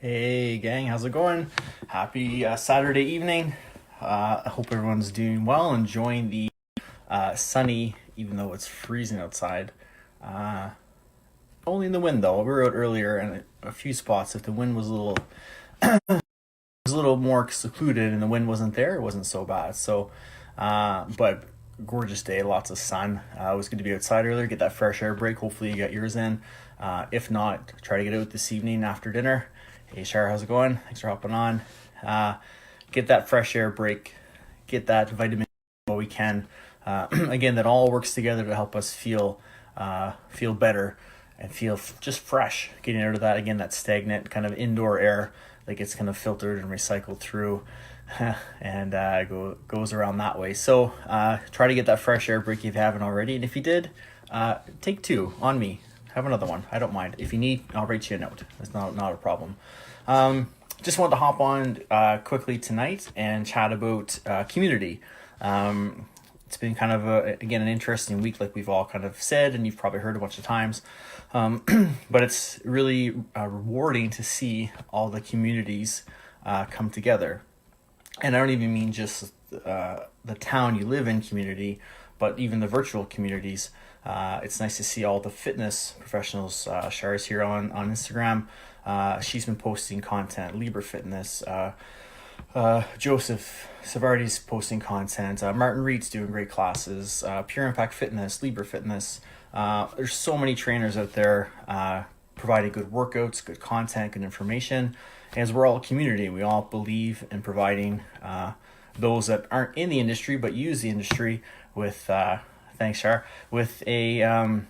Hey gang, how's it going? Happy Saturday evening. I hope everyone's doing well, enjoying the sunny, even though it's freezing outside. Uh, Only in the wind though. We were out earlier, and a few spots, if the wind was a little more secluded and the wind wasn't there, it wasn't so bad. But gorgeous day, lots of sun. It was good to be outside earlier, get that fresh air break. Hopefully you got yours in. If not, try to get out this evening after dinner. Hey Shar, how's it going? Thanks for hopping on. Uh, get that fresh air break, get that vitamin while we can. Again, that all works together to help us feel better and feel just fresh. Getting out of that again, that stagnant kind of indoor air that gets kind of filtered and recycled through, and goes around that way. So try to get that fresh air break if you haven't already, and if you did, take two on me. Have another one. I don't mind. If you need, I'll write you a note. It's not a problem. Just wanted to hop on quickly tonight and chat about community. It's been kind of again an interesting week, like we've all kind of said, and you've probably heard a bunch of times. But it's really rewarding to see all the communities come together, and I don't even mean just the town you live in community, but even the virtual communities. It's nice to see all the fitness professionals. Shara's here on Instagram. She's been posting content. Libra Fitness. Joseph Savardi's posting content. Martin Reed's doing great classes. Pure Impact Fitness. Libra Fitness. There's so many trainers out there providing good workouts, good content, good information. As we're all a community, we all believe in providing those that aren't in the industry but use the industry with thanks, Shar, with a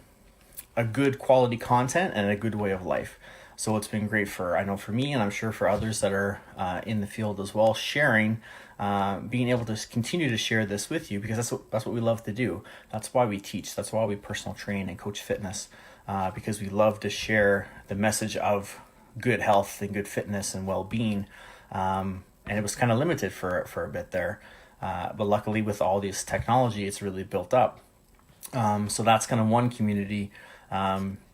good quality content and a good way of life. So it's been great I know for me, and I'm sure for others that are in the field as well, sharing, being able to continue to share this with you, because that's what we love to do. That's why we teach. That's why we personal train and coach fitness, because we love to share the message of good health and good fitness and well-being. And it was kind of limited for a bit there. But luckily with all this technology, it's really built up. So that's kind of one community.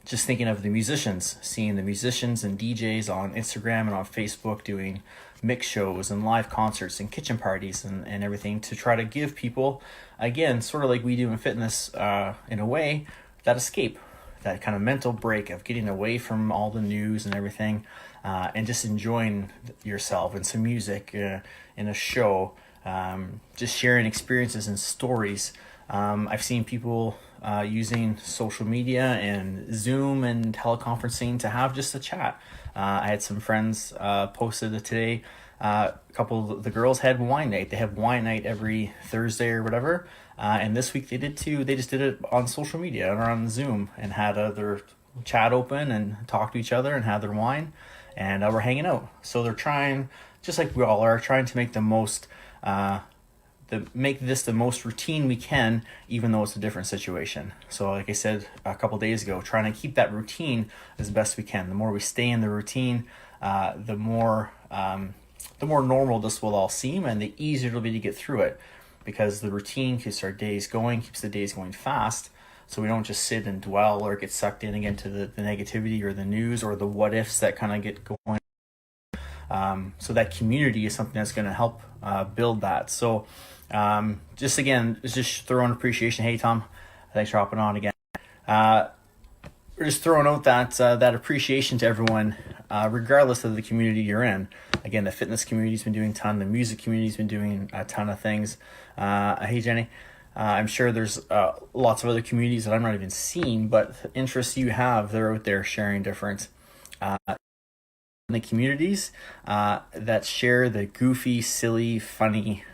Just thinking of the musicians, seeing the musicians and DJs on Instagram and on Facebook doing mix shows and live concerts and kitchen parties and everything, to try to give people, again, sort of like we do in fitness, in a way, that escape, that kind of mental break of getting away from all the news and everything, and just enjoying yourself and some music in a show, just sharing experiences and stories. I've seen people using social media and Zoom and teleconferencing to have just a chat. I had some friends posted today. A couple of the girls had wine night. They have wine night every Thursday or whatever. And this week they did too. They just did it on social media or on Zoom and had their chat open and talked to each other and had their wine. And we're hanging out. So they're trying, just like we all are, trying to make the most make this the most routine we can, even though it's a different situation. So like I said a couple days ago, trying to keep that routine as best we can. The more we stay in the routine, the more normal this will all seem, and the easier it'll be to get through it, because the routine keeps our days going, keeps the days going fast, so we don't just sit and dwell or get sucked in again to the negativity or the news or the what ifs that kind of get going. So that community is something that's going to help build that. So just again, just throwing appreciation. Hey Tom, thanks for hopping on again. We're just throwing out that appreciation to everyone, regardless of the community you're in. Again, the fitness community's been doing a ton. The music community's been doing a ton of things. Hey Jenny, I'm sure there's lots of other communities that I'm not even seeing, but the interests you have, they're out there sharing different the communities that share the goofy, silly, funny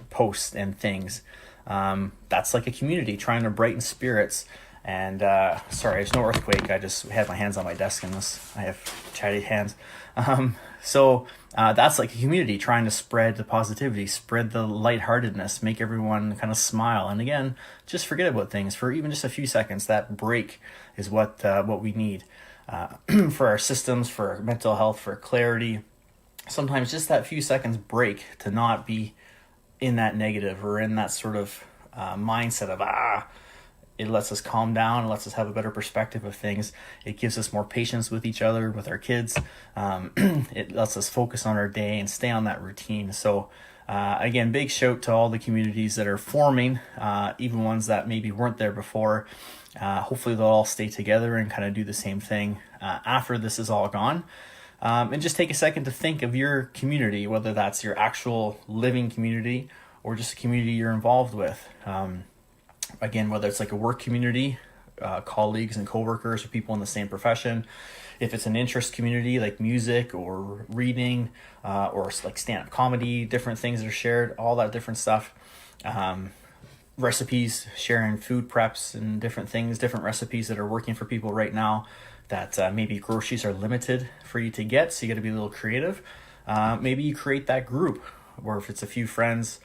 posts and things. That's like a community trying to brighten spirits. And sorry, there's no earthquake. I just had my hands on my desk in this. I have chatty hands. So that's like a community trying to spread the positivity, spread the lightheartedness, make everyone kind of smile. And again, just forget about things for even just a few seconds. That break is what we need. For our systems, for our mental health, for clarity. Sometimes just that few seconds break to not be in that negative or in that sort of mindset of It lets us calm down. It lets us have a better perspective of things. It gives us more patience with each other, with our kids. It lets us focus on our day and stay on that routine. So again, big shout to all the communities that are forming, even ones that maybe weren't there before. Hopefully they'll all stay together and kind of do the same thing after this is all gone. And just take a second to think of your community, whether that's your actual living community or just a community you're involved with. Again, whether it's like a work community, colleagues and coworkers or people in the same profession, if it's an interest community like music or reading, or like stand-up comedy, different things that are shared, all that different stuff. Recipes, sharing food preps and different things, different recipes that are working for people right now that maybe groceries are limited for you to get, so you got to be a little creative. Maybe you create that group, or if it's a few friends,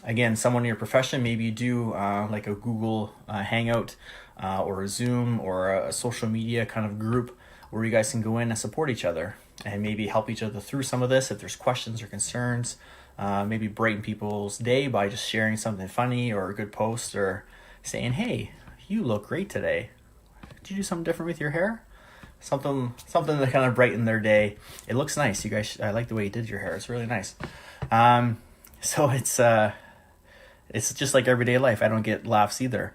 again, someone in your profession, maybe you do like a Google Hangout or a Zoom or a social media kind of group where you guys can go in and support each other and maybe help each other through some of this if there's questions or concerns. Maybe brighten people's day by just sharing something funny or a good post or saying, hey, you look great today. Did you do something different with your hair? Something to kind of brighten their day. It looks nice. You guys, I like the way you did your hair. It's really nice. So it's just like everyday life. I don't get laughs either.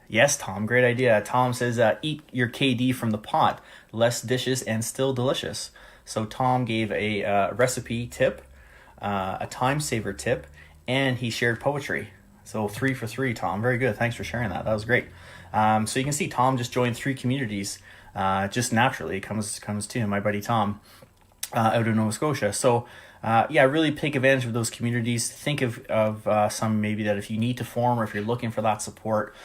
Yes, Tom, great idea. Tom says, eat your KD from the pot. Less dishes and still delicious. So Tom gave a recipe tip, a time saver tip, and he shared poetry. So 3 for 3, Tom. Very good. Thanks for sharing that. That was great. So you can see Tom just joined 3 communities just naturally. It comes to him, my buddy Tom, out of Nova Scotia. So really take advantage of those communities. Think of some maybe that if you need to form or if you're looking for that support,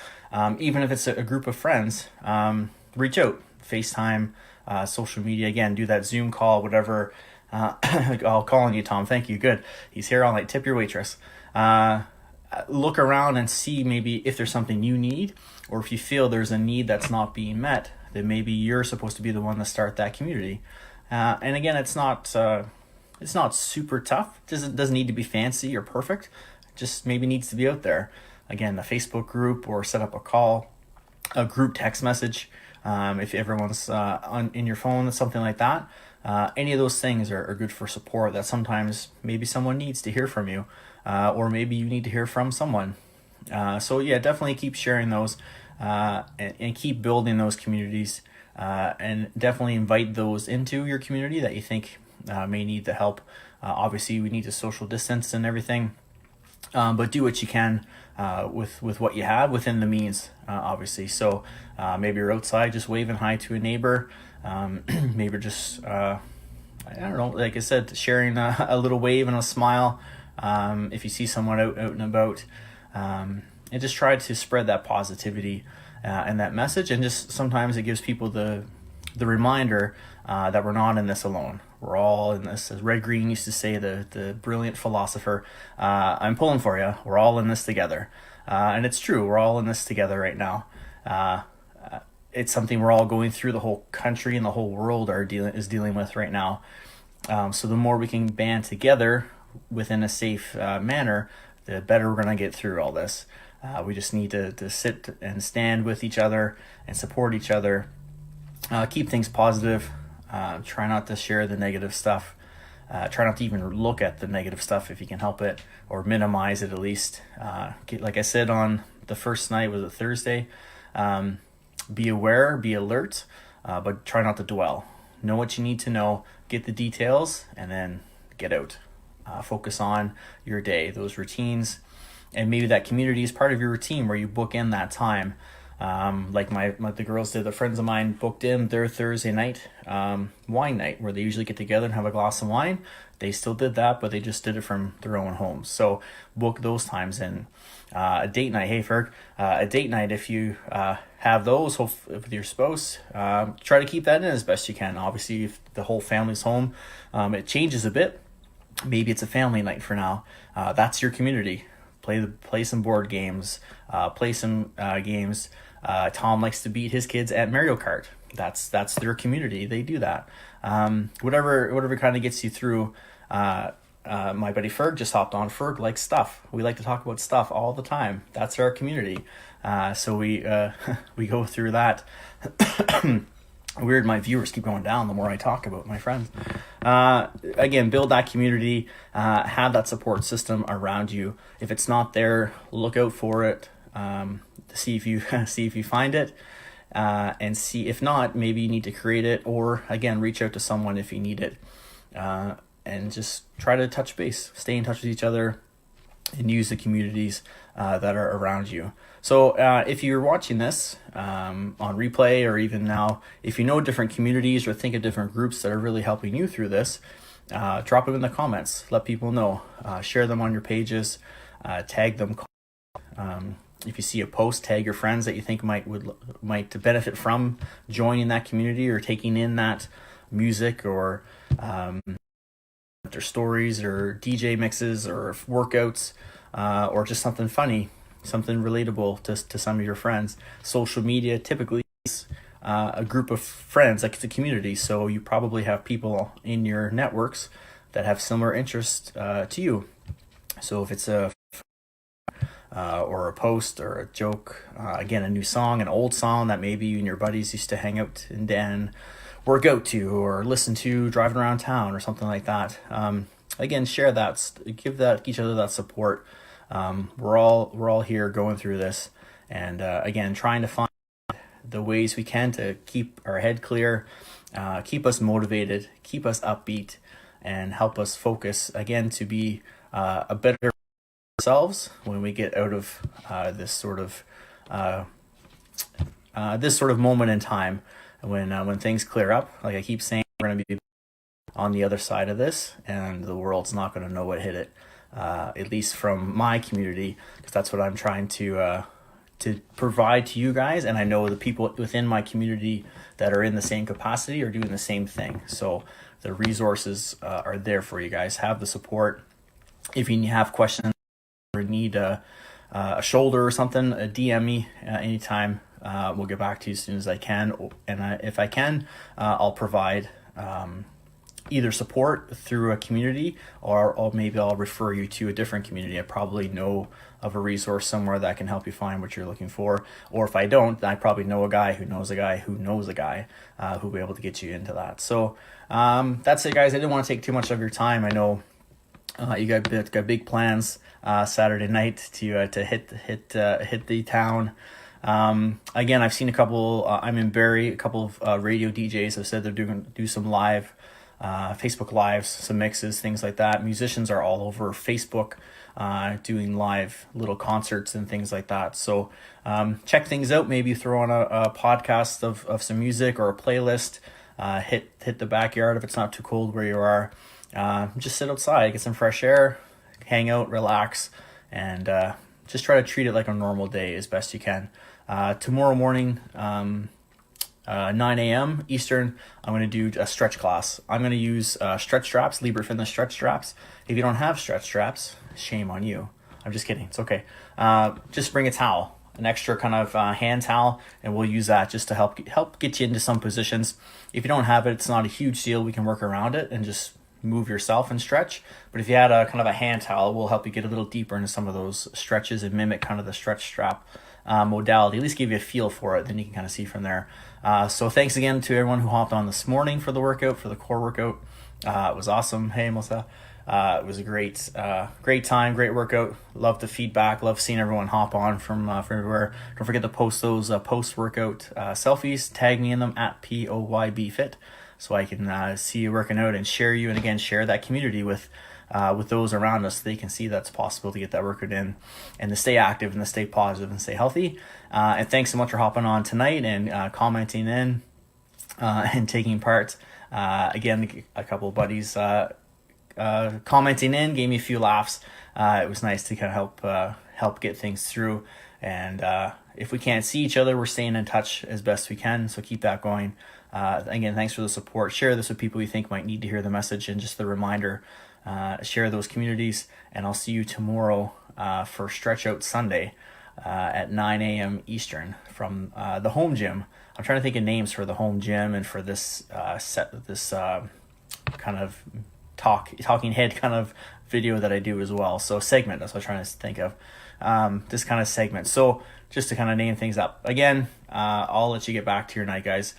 even if it's a group of friends, reach out, FaceTime, social media, again, do that Zoom call, whatever. I'll call on you, Tom. Thank you. Good. He's here all night. Tip your waitress. Look around and see maybe if there's something you need, or if you feel there's a need that's not being met, then maybe you're supposed to be the one to start that community. And again, it's not super tough. It doesn't need to be fancy or perfect. It just maybe needs to be out there. Again, a Facebook group, or set up a group text message. If everyone's in your phone, something like that. Any of those things are good for support that sometimes maybe someone needs to hear from you, or maybe you need to hear from someone. So yeah, definitely keep sharing those and keep building those communities, and definitely invite those into your community that you think may need the help. Obviously, we need to social distance and everything, but do what you can with what you have within the means, obviously. So maybe you're outside just waving hi to a neighbor, maybe just I don't know, like I said, sharing a little wave and a smile if you see someone out and about, and just try to spread that positivity and that message. And just sometimes it gives people the reminder that we're not in this alone. We're all in this, as Red Green used to say, the brilliant philosopher. I'm pulling for you. We're all in this together. And it's true. We're all in this together right now. It's something we're all going through. The whole country and the whole world is dealing with right now. So the more we can band together within a safe manner, the better we're going to get through all this. We just need to sit and stand with each other and support each other. Keep things positive. Try not to share the negative stuff. Try not to even look at the negative stuff if you can help it, or minimize it at least. Like I said on the first night, was it Thursday? Be aware, be alert, but try not to dwell. Know what you need to know, get the details, and then get out. Focus on your day, those routines, and maybe that community is part of your routine where you book in that time. Like the girls did, the friends of mine booked in their Thursday night wine night, where they usually get together and have a glass of wine. They still did that, but they just did it from their own homes. So book those times in. A date night, hey Ferg, a date night, if you have those with your spouse, try to keep that in as best you can. Obviously, if the whole family's home, it changes a bit. Maybe it's a family night for now. That's your community. Play some board games, play some games. Tom likes to beat his kids at Mario Kart. That's their community. They do that. Whatever kind of gets you through My buddy Ferg just hopped on. Ferg likes stuff. We like to talk about stuff all the time. That's our community. So we we go through that. Weird, my viewers keep going down the more I talk about my friends. Again, build that community, have that support system around you. If it's not there, look out for it. See if you see if you find it, and see if not, maybe you need to create it, or again, reach out to someone if you need it, and just try to touch base, stay in touch with each other, and use the communities that are around you. So if you're watching this on replay, or even now, if you know different communities or think of different groups that are really helping you through this, drop them in the comments. Let people know. Share them on your pages. Tag them. If you see a post, tag your friends that you think might benefit from joining that community or taking in that music, or their stories or DJ mixes or workouts, or just something funny, something relatable to some of your friends. Social media typically is a group of friends, like it's a community. So you probably have people in your networks that have similar interests to you. So if it's or a post or a joke, again, a new song, an old song that maybe you and your buddies used to hang out and work out to or listen to driving around town or something like that. Again, share that, give each other that support. We're all here going through this, and again, trying to find the ways we can to keep our head clear, keep us motivated, keep us upbeat, and help us focus again to be a better ourselves when we get out of this sort of moment in time, when things clear up. Like I keep saying, we're going to be on the other side of this, and the world's not going to know what hit it. At least from my community, because that's what I'm trying to provide to you guys. And I know the people within my community that are in the same capacity are doing the same thing. So the resources are there for you guys. Have the support. If you have questions or need a shoulder or something, DM me anytime. We'll get back to you as soon as I can. And if I can, I'll provide either support through a community, or maybe I'll refer you to a different community. I probably know of a resource somewhere that can help you find what you're looking for. Or if I don't, I probably know a guy who knows a guy who knows a guy who'll be able to get you into that. So that's it, guys. I didn't want to take too much of your time. I know you got big plans Saturday night to hit the town. Again, I've seen a couple. I'm in Barrie. A couple of radio DJs have said they're do some live. Facebook Lives, some mixes, things like that. Musicians are all over Facebook doing live little concerts and things like that. So check things out. Maybe throw on a podcast of some music or a playlist. Hit the backyard if it's not too cold where you are. Just sit outside, get some fresh air, hang out, relax, and just try to treat it like a normal day as best you can. Tomorrow morning, 9 a.m. Eastern, I'm going to do a stretch class. I'm going to use stretch straps, Libre Fitness stretch straps. If you don't have stretch straps, shame on you. I'm just kidding. It's okay. Just bring a towel, an extra kind of hand towel, and we'll use that just to help get you into some positions. If you don't have it, it's not a huge deal. We can work around it and just move yourself and stretch. But if you had a kind of a hand towel, we'll help you get a little deeper into some of those stretches and mimic kind of the stretch strap modality, at least give you a feel for it, then you can kind of see from there. So thanks again to everyone who hopped on this morning for the workout, for the core workout. It was awesome. Hey, Melissa. It was a great time, great workout. Love the feedback. Love seeing everyone hop on from everywhere. Don't forget to post those post-workout selfies. Tag me in them at POYBFit, so I can see you working out and share you. And again, share that community with those around us, so they can see that's possible to get that workout in and to stay active and to stay positive and stay healthy. And thanks so much for hopping on tonight and commenting in and taking part. Again, a couple of buddies commenting in gave me a few laughs. It was nice to kind of help get things through. And if we can't see each other, we're staying in touch as best we can. So keep that going. Again, thanks for the support. Share this with people you think might need to hear the message, and just the reminder, share those communities. And I'll see you tomorrow for Stretch Out Sunday at 9 a.m. Eastern from the home gym. I'm trying to think of names for the home gym and for this kind of talking head kind of video that I do as well. So segment, that's what I'm trying to think of. This kind of segment. So just to kind of name things up. Again, I'll let you get back to your night, guys.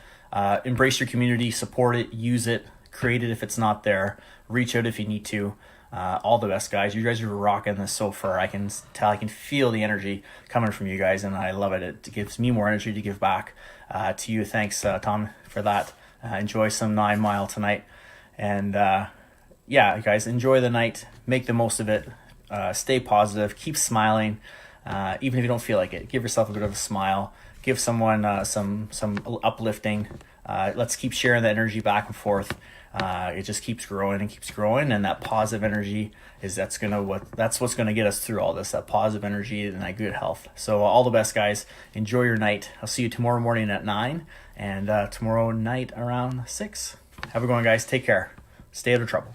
Embrace your community, support it, use it, create it if it's not there, reach out if you need to. All the best, guys. You guys are rocking this so far. I can tell, I can feel the energy coming from you guys, and I love it. It gives me more energy to give back to you. Thanks, Tom, for that. Enjoy some 9 Mile tonight. And yeah, guys, enjoy the night. Make the most of it. Stay positive. Keep smiling. Even if you don't feel like it, give yourself a bit of a smile. Give someone some uplifting. Let's keep sharing the energy back and forth. It just keeps growing and keeps growing, and that positive energy that's what's gonna get us through all this. That positive energy and that good health. So all the best, guys. Enjoy your night. I'll see you tomorrow morning at 9, and tomorrow night around 6. Have a good one, guys. Take care. Stay out of trouble.